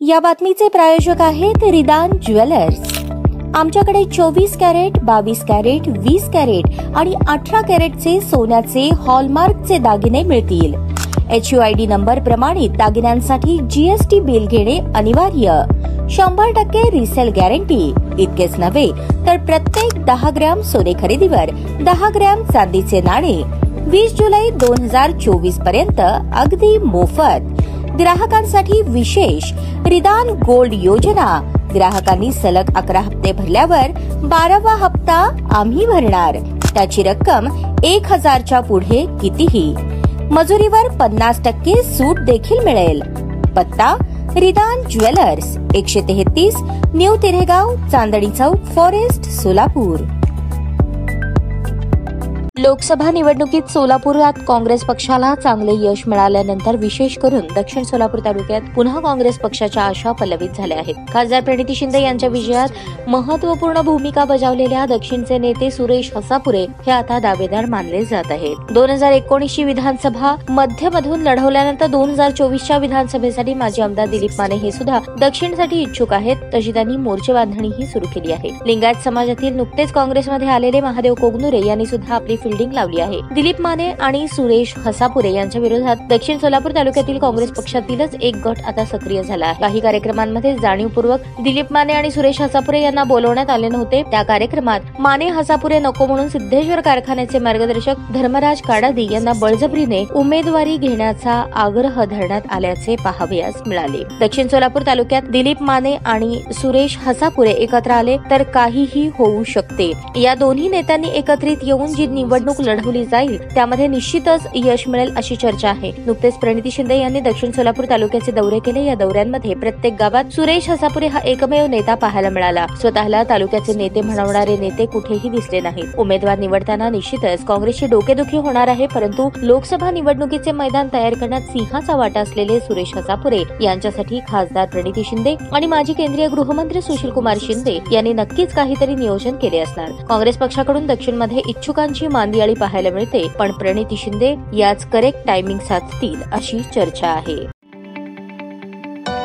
या बातमीचे प्रायोजक आहेत रिदान ज्वेलर्स। आमच्याकडे 24 कॅरेट, 22 कॅरेट, 20 कॅरेट आणि 18 कॅरेटचे सोन्याचे हॉलमार्कचे दागिने मिळतील। HUID नंबर प्रमाणित दागिन्यांसाठी GST बिल घेणे अनिवार्य। 100% रिसेल गॅरंटी। इतकेच नव्हे तर प्रत्येक 10 ग्रॅम सोने खरेदीवर 10 ग्रॅम चांदीचे नाणे 20 जुलै 2024 पर्यंत अगदी मोफत। ग्राहकांसाठी विशेष रिदान गोल्ड योजना। ग्राहकांनी सलग 11 हप्ते भरल्यावर 12वा हप्ता आम्ही भरणार। त्याची रक्कम 1000च्या पुढे कितीही। मजुरीवर 50% सूट देखील मिळेल। पत्ता रिदान jewellers, 133 new तिरेगाव, Chandni Chowk, forest, Solapur. Lok Sabha निवडणुकीत सोलापुरात काँग्रेस पक्षाला चांगले यश मिळाल्यानंतर विशेष करून दक्षिण सोलापूर तालुक्यात पुन्हा काँग्रेस पक्षाच्या आशा पल्लवित झाल्या आहेत। खासदार प्रणिती शिंदे यांच्या विजयात महत्त्वपूर्ण भूमिका बजावलेल्या दक्षिणचे नेते सुरेश हसापुरे हे आता दावेदार मानले जात आहेत। 2019ची विधानसभा मध्यमधून लढवल्यानंतर 2024च्या विधानसभेसाठी माजी आमदार दिलीप माने हे सुद्धा दक्षिणसाठी इच्छुक आहेत, तशी त्यांनी मोर्चे बांधणीही सुरू केली आहे। लिंगायत समाजातील नुकतेच काँग्रेसमध्ये आलेले महादेव कोगनुरे यांनी सुद्धा आपली फिल्डिंग लावली आहे। दिलीप माने आणि सुरेश हसापुरे यांच्या विरोधात दक्षिण सोलापूर तालुक्यातील काँग्रेस पक्षातीलच एक गट आता सक्रिय झाला आहे। काही कार्यक्रमांमध्ये जाणीवपूर्वक दिलीप माने आणि सुरेश हसापुरे यांना बोलवण्यात आले नव्हते। त्या कार्यक्रमात माने हसापुरे नको म्हणून सिद्धेश्वर कारखान्याचे मार्गदर्शक धर्मराज काडादी यांना बळजबरीने उमेदवारी घेण्याचा आग्रह धरण्यात आल्याचे पाहावयास मिळाले। दक्षिण सोलापूर तालुक्यात दिलीप माने आणि सुरेश हसापुरे एकत्र आले तर काहीही होऊ शकते। या दोन्ही नेत्यांनी एकत्रित येऊन जी निवडणूक लढवली जाईल त्यामध्ये निश्चितच यश मिळेल अशी चर्चा आहे। नुकतेच प्रणिती शिंदे यांनी दक्षिण सोलापूर तालुक्याचे दौरे केले। या दौऱ्यांमध्ये प्रत्येक गावात सुरेश हसापुरे हा एकमेव नेता पाहायला मिळाला। स्वतःला तालुक्याचे नेते म्हणवणारे नेते कुठेही दिसले नाहीत। उमेदवार निवडताना निश्चितच काँग्रेसची डोकेदुखी होणार आहे, परंतु लोकसभा निवडणुकीचे मैदान तयार करण्यात सिंहाचा वाटा असलेले सुरेश हसापुरे यांच्यासाठी खासदार प्रणिती शिंदे आणि माजी केंद्रीय गृहमंत्री सुशीलकुमार शिंदे यांनी नक्कीच काहीतरी नियोजन केले असणार। काँग्रेस पक्षाकडून दक्षिणमध्ये इच्छुकांची मांदियाळी पाहायला मिळते, पण प्रणिती शिंदे याच करेक्ट टायमिंग साधतील अशी चर्चा आहे।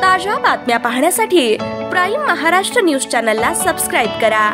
ताज्या बातम्या पाहण्यासाठी प्राईम महाराष्ट्र न्यूज चॅनलला सबस्क्राईब करा।